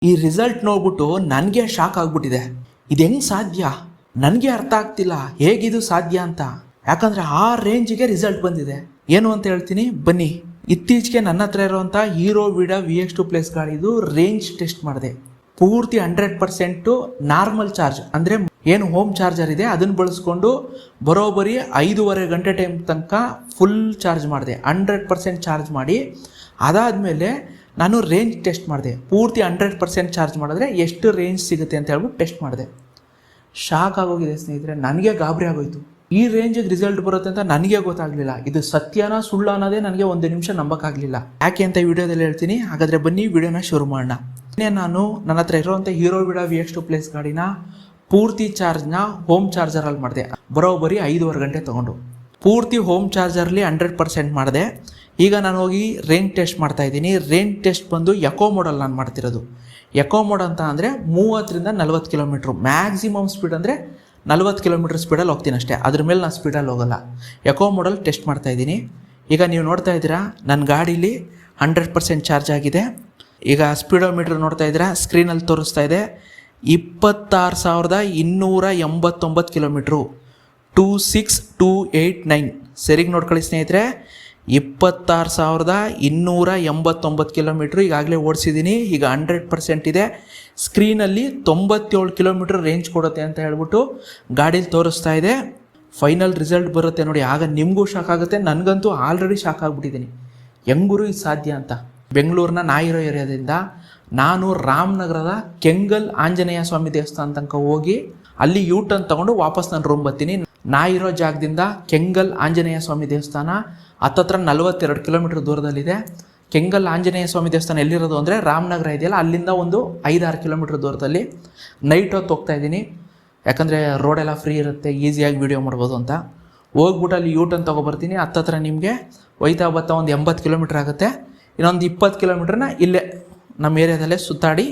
ಈ ರಿಸಲ್ಟ್ ನೋಡ್ಬಿಟ್ಟು ನನಗೆ ಶಾಕ್ ಆಗ್ಬಿಟ್ಟಿದೆ. ಇದು ಹೆಂಗೆ ಸಾಧ್ಯ, ನನಗೆ ಅರ್ಥ ಆಗ್ತಿಲ್ಲ ಹೇಗಿದು ಸಾಧ್ಯ ಅಂತ. ಯಾಕಂದರೆ ಆ ರೇಂಜಿಗೆ ರಿಸಲ್ಟ್ ಬಂದಿದೆ. ಏನು ಅಂತ ಹೇಳ್ತೀನಿ ಬನ್ನಿ. ಇತ್ತೀಚೆಗೆ ನನ್ನ ಹತ್ರ ಇರುವಂಥ ಹೀರೋ ವಿಡಾ VX2 ಪ್ಲಸ್ ಗಾಡಿದು ರೇಂಜ್ ಟೆಸ್ಟ್ ಮಾಡಿದೆ. ಪೂರ್ತಿ 100% ನಾರ್ಮಲ್ ಚಾರ್ಜ್ ಅಂದರೆ ಏನು ಹೋಮ್ ಚಾರ್ಜರ್ ಇದೆ ಅದನ್ನು ಬಳಸ್ಕೊಂಡು ಬರೋಬ್ಬರಿ 5.5 ಗಂಟೆ ಟೈಮ್ ತನಕ ಫುಲ್ ಚಾರ್ಜ್ ಮಾಡಿದೆ. 100% ಚಾರ್ಜ್ ಮಾಡಿ ಅದಾದಮೇಲೆ ನಾನು ರೇಂಜ್ ಟೆಸ್ಟ್ ಮಾಡಿದೆ. ಪೂರ್ತಿ 100% ಚಾರ್ಜ್ ಮಾಡಿದ್ರೆ ಎಷ್ಟು ರೇಂಜ್ ಸಿಗುತ್ತೆ ಅಂತ ಹೇಳ್ಬಿಟ್ಟು ಟೆಸ್ಟ್ ಮಾಡಿದೆ. ಶಾಕ್ ಆಗೋಗಿದೆ ಸ್ನೇಹಿತರೆ, ನನಗೆ ಗಾಬರಿ ಆಗೋಯ್ತು. ಈ ರೇಂಜಿಗೆ ರಿಸಲ್ಟ್ ಬರುತ್ತೆ ಅಂತ ನನಗೆ ಗೊತ್ತಾಗಲಿಲ್ಲ. ಇದು ಸತ್ಯನಾ ಸುಳ್ಳು ಅನ್ನೋದೇ ನನಗೆ ಒಂದು ನಿಮಿಷ ನಂಬಕ್ಕಾಗಲಿಲ್ಲ. ಯಾಕೆ ಅಂತ ವಿಡಿಯೋದಲ್ಲಿ ಹೇಳ್ತೀನಿ. ಹಾಗಾದರೆ ಬನ್ನಿ ವಿಡಿಯೋನ ಶುರು ಮಾಡೋಣ. ನಾನು ನನ್ನ ಹತ್ರ ಇರುವಂಥ ಹೀರೋ ವಿಡಾ VX2 ಪ್ಲಸ್ ಗಾಡಿನ ಪೂರ್ತಿ ಚಾರ್ಜ್ನ ಹೋಮ್ ಚಾರ್ಜರಲ್ಲಿ ಮಾಡಿದೆ. ಬರೋಬ್ಬರಿ 5.5 ಗಂಟೆ ತೊಗೊಂಡು ಪೂರ್ತಿ ಹೋಮ್ ಚಾರ್ಜರ್ಲಿ 100% ಮಾಡಿದೆ. ಈಗ ನಾನು ಹೋಗಿ ರೇಂಜ್ ಟೆಸ್ಟ್ ಮಾಡ್ತಾ ಇದ್ದೀನಿ. ರೇಂಜ್ ಟೆಸ್ಟ್ ಬಂದು ಎಕೋ ಮೋಡಲ್ ನಾನು ಮಾಡ್ತಿರೋದು. ಎಕೋ ಮೋಡ್ ಅಂತ ಅಂದರೆ 30ರಿಂದ 40 ಕಿಲೋಮೀಟ್ರು, ಮ್ಯಾಕ್ಸಿಮಮ್ ಸ್ಪೀಡ್ ಅಂದರೆ 40 ಕಿಲೋಮೀಟ್ರ್ ಸ್ಪೀಡಲ್ಲಿ ಹೋಗ್ತೀನಿ ಅಷ್ಟೇ. ಅದ್ರ ಮೇಲೆ ನಾನು ಸ್ಪೀಡಲ್ಲಿ ಹೋಗಲ್ಲ. ಎಕೋ ಮೋಡಲ್ ಟೆಸ್ಟ್ ಮಾಡ್ತಾ ಇದ್ದೀನಿ. ಈಗ ನೀವು ನೋಡ್ತಾ ಇದ್ದೀರಾ ನನ್ನ ಗಾಡೀಲಿ 100% ಚಾರ್ಜ್ ಆಗಿದೆ. ಈಗ ಸ್ಪೀಡೋಮೀಟ್ರ್ ನೋಡ್ತಾ ಇದ್ದೀರಾ, ಸ್ಕ್ರೀನಲ್ಲಿ ತೋರಿಸ್ತಾ ಇದೆ 26,289 ಕಿಲೋಮೀಟ್ರು, 26289. ಸರಿಗೆ ನೋಡ್ಕೊಳ್ಳಿ ಸ್ನೇಹಿತರೆ, 26,289 ಕಿಲೋಮೀಟ್ರು ಈಗಾಗಲೇ ಓಡಿಸಿದ್ದೀನಿ. ಈಗ 100% ಇದೆ. ಸ್ಕ್ರೀನಲ್ಲಿ 97 ಕಿಲೋಮೀಟ್ರ್ ರೇಂಜ್ ಕೊಡುತ್ತೆ ಅಂತ ಹೇಳ್ಬಿಟ್ಟು ಗಾಡೀಲಿ ತೋರಿಸ್ತಾ ಇದೆ. ಫೈನಲ್ ರಿಸಲ್ಟ್ ಬರುತ್ತೆ ನೋಡಿ, ಆಗ ನಿಮಗೂ ಶಾಕ್ ಆಗುತ್ತೆ. ನನಗಂತೂ ಆಲ್ರೆಡಿ ಶಾಕ್ ಆಗಿಬಿಟ್ಟಿದ್ದೀನಿ. ಹೆಂಗೂರು ಇದು ಸಾಧ್ಯ ಅಂತ. ಬೆಂಗಳೂರಿನ ನಾಯಿರೋ ಏರಿಯಾದಿಂದ ನಾನು ರಾಮನಗರದ ಕೆಂಗಲ್ ಆಂಜನೇಯ ಸ್ವಾಮಿ ದೇವಸ್ಥಾನ ತನಕ ಹೋಗಿ ಅಲ್ಲಿ ಯೂಟರ್ನ್ ತೊಗೊಂಡು ವಾಪಸ್ ನಾನು ರೂಮ್ ಬರ್ತೀನಿ. ನಾಯಿರೋ ಜಾಗದಿಂದ ಕೆಂಗಲ್ ಆಂಜನೇಯ ಸ್ವಾಮಿ ದೇವಸ್ಥಾನ ಹತ್ತತ್ರ 42 ಕಿಲೋಮೀಟ್ರ್ ದೂರದಲ್ಲಿದೆ. ಕೆಂಗಲ್ ಆಂಜನೇಯ ಸ್ವಾಮಿ ದೇವಸ್ಥಾನ ಎಲ್ಲಿರೋದು ಅಂದರೆ ರಾಮನಗರ ಇದೆಯಲ್ಲ, ಅಲ್ಲಿಂದ ಒಂದು 5-6 ಕಿಲೋಮೀಟ್ರ್ ದೂರದಲ್ಲಿ. ನೈಟ್ ಹೊತ್ತು ಹೋಗ್ತಾ ಇದ್ದೀನಿ, ಯಾಕಂದರೆ ರೋಡೆಲ್ಲ ಫ್ರೀ ಇರುತ್ತೆ, ಈಸಿಯಾಗಿ ವೀಡಿಯೋ ಮಾಡ್ಬೋದು ಅಂತ. ಹೋಗ್ಬಿಟ್ಟು ಅಲ್ಲಿ ಯೂಟರ್ನ್ ತೊಗೊಬರ್ತೀನಿ. ಹತ್ತತ್ರ ನಿಮಗೆ ಒಯ್ತಾ ಬತ್ತಾ ಒಂದು 80 ಕಿಲೋಮೀಟ್ರ್ ಆಗುತ್ತೆ. ಇನ್ನೊಂದು 20 ಕಿಲೋಮೀಟ್ರನ್ನ ಇಲ್ಲೇ ನಮ್ಮ ಏರಿಯಾದಲ್ಲೇ ಸುತ್ತಾಡಿ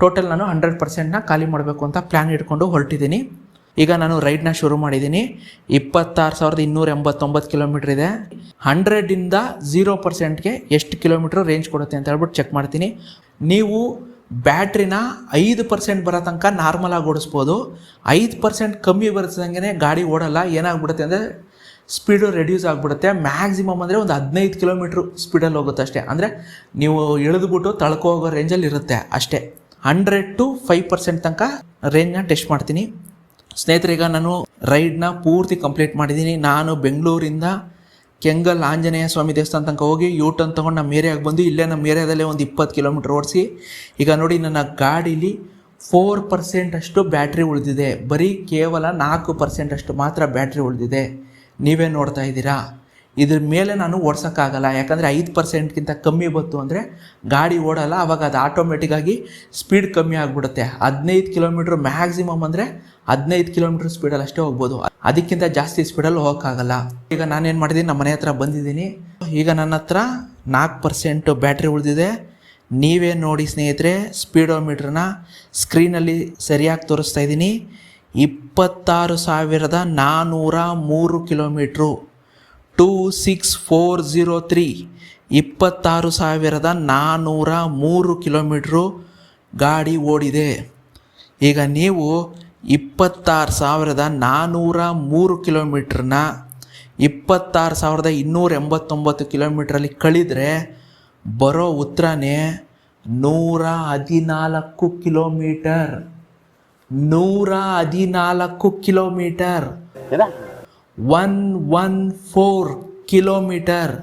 ಟೋಟಲ್ ನಾನು 100%ನ ಖಾಲಿ ಮಾಡಬೇಕು ಅಂತ ಪ್ಲ್ಯಾನ್ ಇಟ್ಕೊಂಡು ಹೊರಟಿದ್ದೀನಿ. ಈಗ ನಾನು ರೈಡ್ನ ಶುರು ಮಾಡಿದ್ದೀನಿ. 26,289 ಕಿಲೋಮೀಟ್ರ್ ಇದೆ. 100ಇಂದ 0%ಗೆ ಎಷ್ಟು ಕಿಲೋಮೀಟ್ರ್ ರೇಂಜ್ ಕೊಡುತ್ತೆ ಅಂತ ಹೇಳ್ಬಿಟ್ಟು ಚೆಕ್ ಮಾಡ್ತೀನಿ. ನೀವು ಬ್ಯಾಟ್ರಿನ 5% ಬರೋ ತನಕ ನಾರ್ಮಲಾಗಿ ಓಡಿಸ್ಬೋದು. 5% ಕಮ್ಮಿ ಬರ್ತದಂಗೆ ಗಾಡಿ ಓಡಲ್ಲ. ಏನಾಗ್ಬಿಡುತ್ತೆ ಅಂದರೆ ಸ್ಪೀಡು ರೆಡ್ಯೂಸ್ ಆಗಿಬಿಡುತ್ತೆ. ಮ್ಯಾಕ್ಸಿಮಮ್ ಅಂದರೆ ಒಂದು 15 ಕಿಲೋಮೀಟ್ರ್ ಸ್ಪೀಡಲ್ಲಿ ಹೋಗುತ್ತೆ ಅಷ್ಟೇ. ಅಂದರೆ ನೀವು ಇಳಿದ್ಬಿಟ್ಟು ತಳ್ಕೋ ಹೋಗೋ ರೇಂಜಲ್ಲಿ ಇರುತ್ತೆ ಅಷ್ಟೇ. 100 to 5% ತನಕ ರೇಂಜ್ನ ಟೆಸ್ಟ್ ಮಾಡ್ತೀನಿ. ಸ್ನೇಹಿತರೆ, ಈಗ ನಾನು ರೈಡ್ನ ಪೂರ್ತಿ ಕಂಪ್ಲೀಟ್ ಮಾಡಿದ್ದೀನಿ. ನಾನು ಬೆಂಗಳೂರಿಂದ ಕೆಂಗಲ್ ಆಂಜನೇಯ ಸ್ವಾಮಿ ದೇವಸ್ಥಾನ ತನಕ ಹೋಗಿ ಯೂಟರ್ನ್ ತೊಗೊಂಡು ನಮ್ಮ ಏರಿಯಾಗೆ ಬಂದು ಇಲ್ಲೇ ನಮ್ಮ ಏರಿಯಾದಲ್ಲೇ ಒಂದು 20 ಕಿಲೋಮೀಟ್ರ್ ಓಡಿಸಿ ಈಗ ನೋಡಿ ನನ್ನ ಗಾಡೀಲಿ 4% ಅಷ್ಟು ಬ್ಯಾಟ್ರಿ ಉಳಿದಿದೆ. ಬರೀ ಕೇವಲ 4% ಅಷ್ಟು ಮಾತ್ರ ಬ್ಯಾಟ್ರಿ ಉಳಿದಿದೆ. ನೀವೇ ನೋಡ್ತಾ ಇದ್ದೀರಾ. ಇದ್ರ ಮೇಲೆ ನಾನು ಓಡ್ಸೋಕ್ಕಾಗಲ್ಲ, ಯಾಕಂದರೆ 5%ಗಿಂತ ಕಮ್ಮಿ ಬಂತು ಅಂದರೆ ಗಾಡಿ ಓಡಲ್ಲ. ಆವಾಗ ಅದು ಆಟೋಮೆಟಿಕ್ಕಾಗಿ ಸ್ಪೀಡ್ ಕಮ್ಮಿ ಆಗಿಬಿಡುತ್ತೆ. 15 ಕಿಲೋಮೀಟ್ರ್ ಮ್ಯಾಕ್ಸಿಮಮ್ ಅಂದರೆ 15 ಕಿಲೋಮೀಟ್ರ್ ಸ್ಪೀಡಲ್ಲಿ ಅಷ್ಟೇ ಹೋಗ್ಬೋದು. ಅದಕ್ಕಿಂತ ಜಾಸ್ತಿ ಸ್ಪೀಡಲ್ಲಿ ಹೋಗೋಕ್ಕಾಗಲ್ಲ. ಈಗ ನಾನೇನು ಮಾಡಿದ್ದೀನಿ, ನಮ್ಮ ಮನೆ ಹತ್ರ ಬಂದಿದ್ದೀನಿ. ಈಗ ನನ್ನ ಹತ್ರ 4% ಬ್ಯಾಟ್ರಿ ಉಳಿದಿದೆ. ನೀವೇ ನೋಡಿ ಸ್ನೇಹಿತರೆ, ಸ್ಪೀಡೋಮೀಟ್ರನ್ನ ಸ್ಕ್ರೀನಲ್ಲಿ ಸರಿಯಾಗಿ ತೋರಿಸ್ತಾ ಇದ್ದೀನಿ. 26,403 ಕಿಲೋಮೀಟ್ರು, 26403. 26,403 ಕಿಲೋಮೀಟ್ರು ಗಾಡಿ ಓಡಿದೆ. ಈಗ ನೀವು 26,403 ಕಿಲೋಮೀಟ್ರನ್ನ 26,289 ಕಿಲೋಮೀಟ್ರಲ್ಲಿ ಕಳೆದರೆ ಬರೋ ಉತ್ತರನೇ 114 ಕಿಲೋಮೀಟರ್. 114 kilometre, 114 kilometre.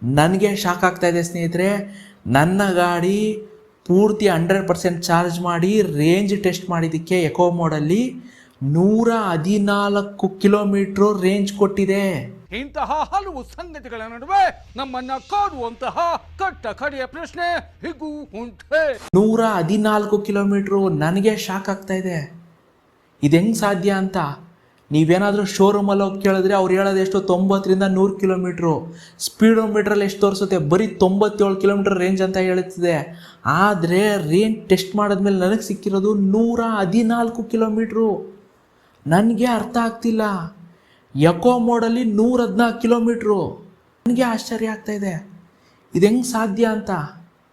ನನಗೆ ಶಾಕ್ ಆಗ್ತಾ ಇದೆ ಸ್ನೇಹಿತರೆ. ನನ್ನ ಗಾಡಿ ಪೂರ್ತಿ 100% ಚಾರ್ಜ್ ಮಾಡಿ ರೇಂಜ್ ಟೆಸ್ಟ್ ಮಾಡಿದ್ದಕ್ಕೆ ಎಕೋ ಮೋಡಲ್ಲಿ 114 ಕಿಲೋಮೀಟ್ರು ರೇಂಜ್ ಕೊಟ್ಟಿದೆ. ಇಂತಹ ಹಲವು ಸಂಗತಿಗಳ ನಡುವೆ ನಮ್ಮನ್ನ ಕಾಡುವಂತಹ ಕಟ್ಟ ಕಡೆಯ ಪ್ರಶ್ನೆ ಹೀಗೂ ಉಂಟೆ. 114 ಕಿಲೋಮೀಟ್ರು. ನನಗೆ ಶಾಕ್ ಆಗ್ತಾ ಇದೆ, ಇದು ಹೆಂಗೆ ಸಾಧ್ಯ ಅಂತ. ನೀವೇನಾದರೂ ಶೋರೂಮಲ್ಲಿ ಹೋಗಿ ಕೇಳಿದ್ರೆ ಅವ್ರು ಹೇಳೋದು ಎಷ್ಟು, 90ರಿಂದ 100 ಕಿಲೋಮೀಟ್ರು. ಸ್ಪೀಡೋಮೀಟ್ರಲ್ಲಿ ಎಷ್ಟು ತೋರಿಸುತ್ತೆ, ಬರೀ 97 ಕಿಲೋಮೀಟ್ರ್ ರೇಂಜ್ ಅಂತ ಹೇಳುತ್ತಿದೆ. ಆದರೆ ರೇಂಜ್ ಟೆಸ್ಟ್ ಮಾಡಿದ್ಮೇಲೆ ನನಗೆ ಸಿಕ್ಕಿರೋದು 114 ಕಿಲೋಮೀಟ್ರು. ನನಗೆ ಅರ್ಥ ಆಗ್ತಿಲ್ಲ. ಎಕೋ ಮೋಡಲ್ಲಿ 114 ಕಿಲೋಮೀಟ್ರು. ನನಗೆ ಆಶ್ಚರ್ಯ ಆಗ್ತಾಯಿದೆ, ಇದು ಹೆಂಗೆ ಸಾಧ್ಯ ಅಂತ.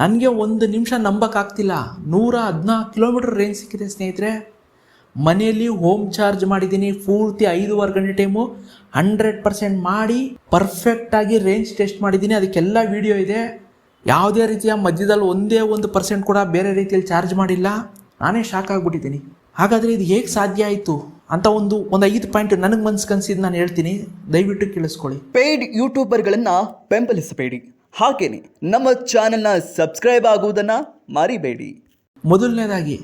ನನಗೆ ಒಂದು ನಿಮಿಷ ನಂಬಕ್ಕಾಗ್ತಿಲ್ಲ, 114 ಕಿಲೋಮೀಟರ್ ರೇಂಜ್ ಸಿಕ್ಕಿದೆ ಸ್ನೇಹಿತರೆ. ಮನೆಯಲ್ಲಿ ಹೋಮ್ ಚಾರ್ಜ್ ಮಾಡಿದ್ದೀನಿ, ಪೂರ್ತಿ 5.5 ಗಂಟೆ ಟೈಮು 100% ಮಾಡಿ ಪರ್ಫೆಕ್ಟಾಗಿ ರೇಂಜ್ ಟೆಸ್ಟ್ ಮಾಡಿದ್ದೀನಿ. ಅದಕ್ಕೆಲ್ಲ ವೀಡಿಯೋ ಇದೆ. ಯಾವುದೇ ರೀತಿಯ ಮಧ್ಯದಲ್ಲಿ ಒಂದೇ 1% ಕೂಡ ಬೇರೆ ರೀತಿಯಲ್ಲಿ ಚಾರ್ಜ್ ಮಾಡಿಲ್ಲ. ನಾನೇ ಶಾಕ್ ಆಗಿಬಿಟ್ಟಿದ್ದೀನಿ. ಹಾಗಾದರೆ ಇದು ಹೇಗೆ ಸಾಧ್ಯ ಆಯಿತು ಅಂತ ಒಂದು 5 ಪಾಯಿಂಟ್ ನನಗೆ ಮನ್ಸು ಕನ್ಸಿದ್ದು ನಾನು ಹೇಳ್ತೀನಿ, ದಯವಿಟ್ಟು ಕೇಳಿಸ್ಕೊಳ್ಳಿ. ಪೇಯ್ಡ್ ಯೂಟ್ಯೂಬರ್ಗಳನ್ನು ಬೆಂಬಲಿಸಬೇಡಿ, ಹಾಗೇನೆ ನಮ್ಮ ಚಾನೆಲ್ನ ಸಬ್ಸ್ಕ್ರೈಬ್ ಆಗುವುದನ್ನು ಮರಿಬೇಡಿ. ಮೊದಲನೇದಾಗಿ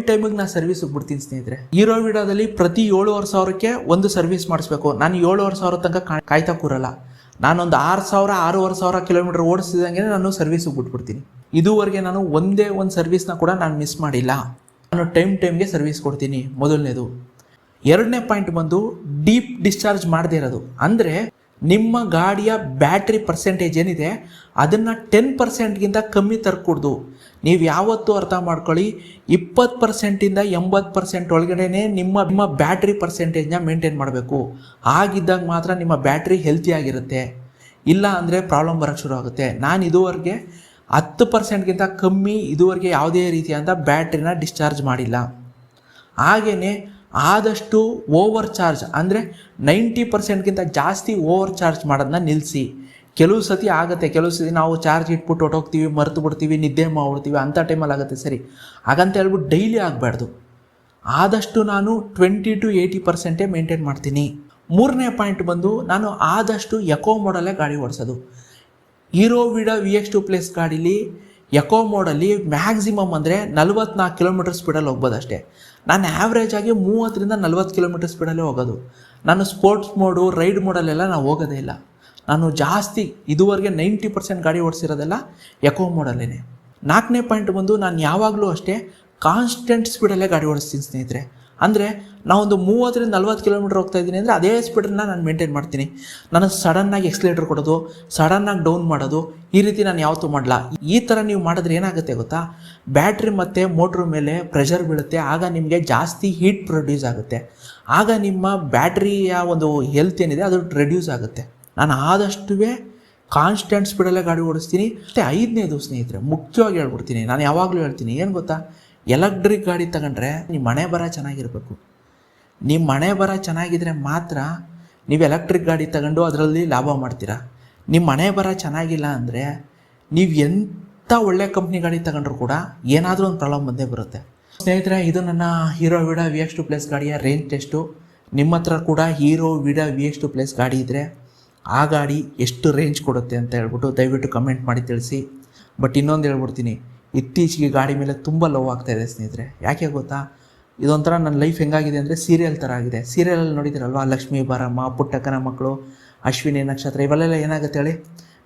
ಟೈಮಿಗೆ ನಾನು ಸರ್ವಿಸಿಗೆ ಬಿಡ್ತೀನಿ ಸ್ನೇಹಿತರೆ. ಹೀರೋ ವಿಡಿಯೋದಲ್ಲಿ ಪ್ರತಿ 7,500ಕ್ಕೆ ಒಂದು ಸರ್ವಿಸ್ ಮಾಡಿಸ್ಬೇಕು. ನಾನು 7,500 ತನಕ ಕಾಯ್ತಾ ಕೂರಲ್ಲ. ನಾನೊಂದು 6,000-6,500 ಕಿಲೋಮೀಟರ್ ಓಡಿಸಿದಂಗೆ ನಾನು ಸರ್ವಿಸಿಗೆ ಬಿಟ್ಬಿಡ್ತೀನಿ. ಇದುವರೆಗೆ ನಾನು ಒಂದೇ ಒಂದು ಸರ್ವಿಸ್ನ ಕೂಡ ನಾನು ಮಿಸ್ ಮಾಡಿಲ್ಲ. ನಾನು ಟೈಮ್ಗೆ ಸರ್ವಿಸ್ ಕೊಡ್ತೀನಿ, ಮೊದಲನೇದು. ಎರಡನೇ ಪಾಯಿಂಟ್ ಬಂದು ಡೀಪ್ ಡಿಸ್ಚಾರ್ಜ್ ಮಾಡದೇ ಇರೋದು. ಅಂದರೆ ನಿಮ್ಮ ಗಾಡಿಯ ಬ್ಯಾಟ್ರಿ ಪರ್ಸೆಂಟೇಜ್ ಏನಿದೆ ಅದನ್ನು 10%ಗಿಂತ ಕಮ್ಮಿ ತರ್ಕೊಡ್ದು. ನೀವು ಯಾವತ್ತೂ ಅರ್ಥ ಮಾಡ್ಕೊಳ್ಳಿ, 20%ಇಂದ 80% ಒಳಗಡೆ ನಿಮ್ಮ ಬ್ಯಾಟ್ರಿ ಪರ್ಸೆಂಟೇಜ್ನ ಮೇಂಟೈನ್ ಮಾಡಬೇಕು. ಆಗಿದ್ದಾಗ ಮಾತ್ರ ನಿಮ್ಮ ಬ್ಯಾಟ್ರಿ ಹೆಲ್ತಿಯಾಗಿರುತ್ತೆ. ಇಲ್ಲ ಅಂದರೆ ಪ್ರಾಬ್ಲಮ್ ಬರೋಕ್ಕೆ ಶುರು ಆಗುತ್ತೆ. ನಾನು ಇದುವರೆಗೆ 10%ಗಿಂತ ಕಮ್ಮಿ ಇದುವರೆಗೆ ಯಾವುದೇ ರೀತಿಯಾದ ಬ್ಯಾಟ್ರಿನ ಡಿಸ್ಚಾರ್ಜ್ ಮಾಡಿಲ್ಲ. ಹಾಗೆಯೇ ಆದಷ್ಟು ಓವರ್ ಚಾರ್ಜ್ ಅಂದರೆ 90%ಗಿಂತ ಜಾಸ್ತಿ ಓವರ್ ಚಾರ್ಜ್ ಮಾಡೋದನ್ನ ನಿಲ್ಲಿಸಿ. ಕೆಲವು ಸತಿ ಆಗುತ್ತೆ, ಕೆಲವು ಸತಿ ನಾವು ಚಾರ್ಜ್ ಇಟ್ಬಿಟ್ಟು ಹೊಟ್ಟೋಗ್ತೀವಿ, ಮರೆತು ಬಿಡ್ತೀವಿ, ನಿದ್ದೆ ಮಾಡ್ಬಿಡ್ತೀವಿ, ಅಂಥ ಟೈಮಲ್ಲಿ ಆಗುತ್ತೆ. ಸರಿ, ಹಾಗಂತ ಹೇಳ್ಬಿಟ್ಟು ಡೈಲಿ ಆಗಬಾರ್ದು. ಆದಷ್ಟು ನಾನು 20 to 80% ಮೇಂಟೈನ್ ಮಾಡ್ತೀನಿ. ಮೂರನೇ ಪಾಯಿಂಟ್ ಬಂದು ನಾನು ಆದಷ್ಟು ಎಕೋ ಮೋಡಲ್ಲೇ ಗಾಡಿ ಓಡಿಸೋದು. ಹೀರೋ ವಿಡಾ VX2+ ಗಾಡೀಲಿ ಎಕೋ ಮೋಡಲ್ಲಿ ಮ್ಯಾಕ್ಸಿಮಮ್ ಅಂದರೆ 44 ಕಿಲೋಮೀಟರ್ ಸ್ಪೀಡಲ್ಲಿ ಹೋಗ್ಬೋದು ಅಷ್ಟೇ. ನಾನು ಆ್ಯಾವ್ರೇಜಾಗಿ 30ರಿಂದ 40 ಕಿಲೋಮೀಟರ್ ಸ್ಪೀಡಲ್ಲೇ ಹೋಗೋದು. ನಾನು ಸ್ಪೋರ್ಟ್ಸ್ ಮೋಡು, ರೈಡ್ ಮೋಡಲ್ಲೆಲ್ಲ ನಾವು ಹೋಗೋದೇ ಇಲ್ಲ. ನಾನು ಜಾಸ್ತಿ ಇದುವರೆಗೆ 90% ಗಾಡಿ ಓಡಿಸಿರೋದೆಲ್ಲ ಎಕೋ ಮೋಡಲ್ಲೇ. ನಾಲ್ಕನೇ ಪಾಯಿಂಟ್ ಬಂದು ನಾನು ಯಾವಾಗಲೂ ಅಷ್ಟೇ ಕಾನ್ಸ್ಟೆಂಟ್ ಸ್ಪೀಡಲ್ಲೇ ಗಾಡಿ ಓಡಿಸ್ತೀನಿ ಸ್ನೇಹಿತರೆ. ಅಂದರೆ ನಾವೊಂದು 30ರಿಂದ 40 ಕಿಲೋಮೀಟರ್ ಹೋಗ್ತಾ ಇದ್ದೀನಿ ಅಂದರೆ ಅದೇ ಸ್ಪೀಡನ್ನ ನಾನು ಮೇಂಟೈನ್ ಮಾಡ್ತೀನಿ. ನಾನು ಸಡನ್ನಾಗಿ ಎಕ್ಸ್ಲೇಟರ್ ಕೊಡೋದು, ಸಡನ್ನಾಗಿ ಡೌನ್ ಮಾಡೋದು, ಈ ರೀತಿ ನಾನು ಯಾವತ್ತೂ ಮಾಡಲ್ಲ. ಈ ಥರ ನೀವು ಮಾಡಿದ್ರೆ ಏನಾಗುತ್ತೆ ಗೊತ್ತಾ, ಬ್ಯಾಟ್ರಿ ಮತ್ತು ಮೋಟ್ರ್ ಮೇಲೆ ಪ್ರೆಷರ್ ಬೀಳುತ್ತೆ. ಆಗ ನಿಮಗೆ ಜಾಸ್ತಿ ಹೀಟ್ ಪ್ರೊಡ್ಯೂಸ್ ಆಗುತ್ತೆ. ಆಗ ನಿಮ್ಮ ಬ್ಯಾಟ್ರಿಯ ಒಂದು ಹೆಲ್ತ್ ಏನಿದೆ ಅದು ರೆಡ್ಯೂಸ್ ಆಗುತ್ತೆ. ನಾನು ಆದಷ್ಟು ಕಾನ್ಸ್ಟೆಂಟ್ ಸ್ಪೀಡಲ್ಲೇ ಗಾಡಿ ಓಡಿಸ್ತೀನಿ. ಮತ್ತು 5ನೇದು ಸ್ನೇಹಿತರೆ, ಮುಖ್ಯವಾಗಿ ಹೇಳ್ಬಿಡ್ತೀನಿ, ನಾನು ಯಾವಾಗಲೂ ಹೇಳ್ತೀನಿ, ಏನು ಗೊತ್ತಾ, ಎಲೆಕ್ಟ್ರಿಕ್ ಗಾಡಿ ತಗೊಂಡ್ರೆ ನಿಮ್ಮ ಮನೆ ಬರ ಚೆನ್ನಾಗಿರಬೇಕು. ನಿಮ್ಮ ಮನೆ ಬರ ಚೆನ್ನಾಗಿದ್ರೆ ಮಾತ್ರ ನೀವು ಎಲೆಕ್ಟ್ರಿಕ್ ಗಾಡಿ ತಗೊಂಡು ಅದರಲ್ಲಿ ಲಾಭ ಮಾಡ್ತೀರಾ. ನಿಮ್ಮ ಮನೆ ಬರ ಚೆನ್ನಾಗಿಲ್ಲ ಅಂದರೆ ನೀವು ಎಂಥ ಒಳ್ಳೆ ಕಂಪ್ನಿ ಗಾಡಿ ತಗೊಂಡ್ರು ಕೂಡ ಏನಾದರೂ ಒಂದು ಪ್ರಾಬ್ಲಮ್ ಬಂದೇ ಬರುತ್ತೆ. ಸ್ನೇಹಿತರೆ, ಇದು ನನ್ನ ಹೀರೋ ವಿಡಾ VX2+ ಗಾಡಿಯ ರೇಂಜ್ ಟೆಸ್ಟು. ನಿಮ್ಮ ಹತ್ರ ಕೂಡ ಹೀರೋ ವಿಡಾ VX2+ ಗಾಡಿ ಇದ್ದರೆ ಆ ಗಾಡಿ ಎಷ್ಟು ರೇಂಜ್ ಕೊಡುತ್ತೆ ಅಂತ ಹೇಳ್ಬಿಟ್ಟು ದಯವಿಟ್ಟು ಕಮೆಂಟ್ ಮಾಡಿ ತಿಳಿಸಿ. ಬಟ್ ಇನ್ನೊಂದು ಹೇಳ್ಬಿಡ್ತೀನಿ, ಇತ್ತೀಚೆಗೆ ಗಾಡಿ ಮೇಲೆ ತುಂಬ ಲವ್ ಆಗ್ತಾಯಿದೆ ಸ್ನೇಹಿತರೆ. ಯಾಕೆ ಗೊತ್ತಾ, ಇದೊಂಥರ ನನ್ನ ಲೈಫ್ ಹೆಂಗಾಗಿದೆ ಅಂದರೆ ಸೀರಿಯಲ್ ಥರ ಆಗಿದೆ. ಸೀರಿಯಲಲ್ಲಿ ನೋಡಿದ್ದೀರಲ್ವ, ಲಕ್ಷ್ಮೀ ಬಾರಮ್ಮ, ಪುಟ್ಟಕ್ಕನ ಮಕ್ಕಳು, ಅಶ್ವಿನಿ ನಕ್ಷತ್ರ, ಇವೆಲ್ಲ ಏನಾಗುತ್ತೆ ಹೇಳಿ,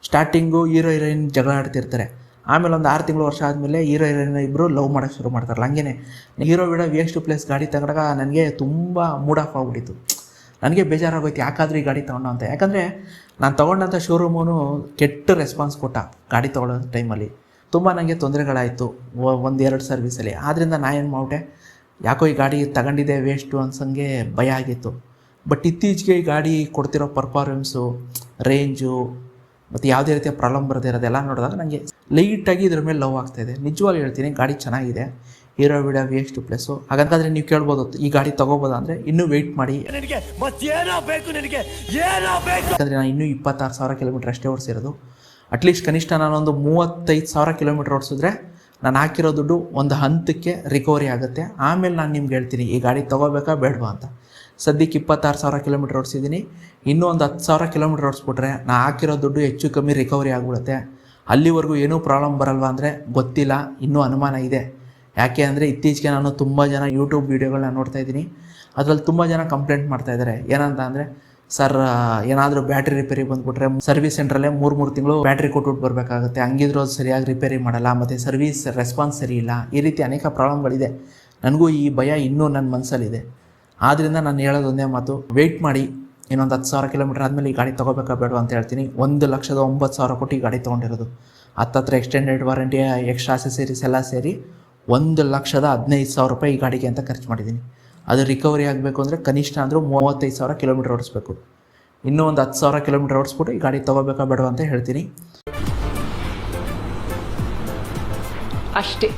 ಸ್ಟಾರ್ಟಿಂಗು ಹೀರೋ ಹೀರೋಯಿನ್ ಜಗಳ ಆಡ್ತಿರ್ತಾರೆ. ಆಮೇಲೆ ಒಂದು 6 ತಿಂಗಳು ವರ್ಷ ಆದಮೇಲೆ ಹೀರೋ ಹೀರೋಯಿನ್ ಇಬ್ಬರು ಲವ್ ಮಾಡೋಕ್ಕೆ ಶುರು ಮಾಡ್ತಾರಲ್ಲ. ಹಂಗೇ ಹೀರೋ ವಿಡಾ VX2+ ಗಾಡಿ ತಗೊಂಡಾಗ ನನಗೆ ತುಂಬ ಮೂಡ್ ಆಫ್ ಆಗಿಬಿಟ್ಟಿತ್ತು. ನನಗೆ ಬೇಜಾರಾಗೋಯ್ತು, ಯಾಕಾದರೂ ಈ ಗಾಡಿ ತೊಗೊಂಡು ಅಂತ. ಯಾಕಂದರೆ ನಾನು ತೊಗೊಂಡಂಥ ಶೋರೂಮೂ ಕೆಟ್ಟ ರೆಸ್ಪಾನ್ಸ್ ಕೊಟ್ಟ ಗಾಡಿ ತೊಗೊಳ್ಳೋ ಟೈಮಲ್ಲಿ. ತುಂಬ ನನಗೆ ತೊಂದರೆಗಳಾಯಿತು 1-2 ಸರ್ವಿಸಲ್ಲಿ. ಆದ್ದರಿಂದ ನಾನು ಏನು ಮಾಡಿಬಿಟ್ಟೆ, ಯಾಕೋ ಈ ಗಾಡಿ ತಗೊಂಡಿದ್ದೆ ವೇಸ್ಟು ಅನ್ಸಂಗೆ ಭಯ ಆಗಿತ್ತು. ಬಟ್ ಇತ್ತೀಚೆಗೆ ಈ ಗಾಡಿ ಕೊಡ್ತಿರೋ ಪರ್ಫಾರ್ಮೆನ್ಸು, ರೇಂಜು ಮತ್ತು ಯಾವುದೇ ರೀತಿಯ ಪ್ರಾಬ್ಲಮ್ ಬರದೇ ಇರೋದೆಲ್ಲ ನೋಡಿದಾಗ ನನಗೆ ಲೈಟಾಗಿ ಇದ್ರ ಮೇಲೆ ಲವ್ ಆಗ್ತಾಯಿದೆ. ನಿಜವಾಗ್ಲೂ ಹೇಳ್ತೀನಿ, ಗಾಡಿ ಚೆನ್ನಾಗಿದೆ, ಹೀರೋ ವಿಡಾ VX2+. ಹಾಗಾದರೆ ನೀವು ಕೇಳ್ಬೋದು, ಈ ಗಾಡಿ ತೊಗೋಬೋದಾ ಅಂದರೆ ಇನ್ನೂ ವೆಯ್ಟ್ ಮಾಡಿ. ಯಾಕಂದರೆ ನಾನು ಇನ್ನೂ 26,000 ಕಿಲೋಮೀಟ್ರ್ ಅಷ್ಟೇ ಓಡಿಸಿರೋದು. ಅಟ್ಲೀಸ್ಟ್ ಕನಿಷ್ಠ ನಾನೊಂದು 35,000 ಕಿಲೋಮೀಟ್ರ್ ಓಡಿಸಿದ್ರೆ ನಾನು ಹಾಕಿರೋ ದುಡ್ಡು ಒಂದು ಹಂತಕ್ಕೆ ರಿಕವರಿ ಆಗುತ್ತೆ. ಆಮೇಲೆ ನಾನು ನಿಮ್ಗೆ ಹೇಳ್ತೀನಿ ಈ ಗಾಡಿ ತೊಗೋಬೇಕಾ ಬೇಡವಾ ಅಂತ. ಸದ್ಯಕ್ಕೆ 26,000 ಕಿಲೋಮೀಟ್ರ್ ಓಡಿಸಿದ್ದೀನಿ. ಇನ್ನೂ ಒಂದು 10,000 ಕಿಲೋಮೀಟ್ರ್ ಓಡಿಸ್ಬಿಟ್ರೆ ನಾನು ಹಾಕಿರೋ ದುಡ್ಡು ಹೆಚ್ಚು ಕಮ್ಮಿ ರಿಕವರಿ ಆಗಿಬಿಡುತ್ತೆ. ಅಲ್ಲಿವರೆಗೂ ಏನೂ ಪ್ರಾಬ್ಲಮ್ ಬರಲ್ವಾ ಅಂದರೆ ಗೊತ್ತಿಲ್ಲ, ಇನ್ನೂ ಅನುಮಾನ ಇದೆ. ಯಾಕೆ ಅಂದರೆ ಇತ್ತೀಚೆಗೆ ನಾನು ತುಂಬ ಜನ ಯೂಟ್ಯೂಬ್ ವೀಡಿಯೋಗಳನ್ನ ನೋಡ್ತಾಯಿದ್ದೀನಿ. ಅದರಲ್ಲಿ ತುಂಬ ಜನ ಕಂಪ್ಲೇಂಟ್ ಮಾಡ್ತಾಯಿದ್ದಾರೆ. ಏನಂತ ಅಂದರೆ, ಸರ್ ಏನಾದರೂ ಬ್ಯಾಟ್ರಿ ರಿಪೇರಿ ಬಂದುಬಿಟ್ರೆ ಸರ್ವಿಸ್ ಸೆಂಟ್ರಲ್ಲೇ 3 ತಿಂಗಳು ಬ್ಯಾಟ್ರಿ ಕೊಟ್ಬಿಟ್ಟು ಬರಬೇಕಾಗುತ್ತೆ, ಹಂಗಿದ್ರೂ ಅದು ಸರಿಯಾಗಿ ರಿಪೇರಿ ಮಾಡಲ್ಲ, ಮತ್ತು ಸರ್ವಿಸ್ ರೆಸ್ಪಾನ್ಸ್ ಸರಿ ಇಲ್ಲ, ಈ ರೀತಿ ಅನೇಕ ಪ್ರಾಬ್ಲಮ್ಗಳಿದೆ. ನನಗೂ ಈ ಭಯ ಇನ್ನೂ ನನ್ನ ಮನಸ್ಸಲ್ಲಿದೆ. ಆದ್ದರಿಂದ ನಾನು ಹೇಳೋದು ಒಂದೇ ಮಾತು, ವೆಯ್ಟ್ ಮಾಡಿ. ಇನ್ನೊಂದು 10,000 ಕಿಲೋಮೀಟ್ರ್ ಆದಮೇಲೆ ಈ ಗಾಡಿ ತೊಗೋಬೇಕಾ ಬೇಡ ಅಂತ ಹೇಳ್ತೀನಿ. 1,09,000 ಕೊಟ್ಟು ಈ ಗಾಡಿ ತೊಗೊಂಡಿರೋದು. ಹತ್ತತ್ರ ಎಕ್ಸ್ಟೆಂಡೆಡ್ ವಾರಂಟಿ, ಎಕ್ಸ್ಟ್ರಾ ಅಸೆಸರೀಸ್ ಎಲ್ಲ ಸೇರಿ 1,15,000 ರೂಪಾಯಿ ಈ ಗಾಡಿಗೆ ಅಂತ ಖರ್ಚು ಮಾಡಿದ್ದೀನಿ. ಅದು ರಿಕವರಿ ಆಗಬೇಕು ಅಂದರೆ ಕನಿಷ್ಠ ಅಂದರೂ 35,000 ಕಿಲೋಮೀಟ್ರ್ ಓಡಿಸ್ಬೇಕು. ಇನ್ನೂ ಒಂದು 10,000 ಕಿಲೋಮೀಟ್ರ್ ಓಡಿಸ್ಬಿಟ್ಟು ಈ ಗಾಡಿ ತೊಗೋಬೇಕಾ ಬೇಡ ಅಂತ ಹೇಳ್ತೀನಿ. ಅಷ್ಟೇ.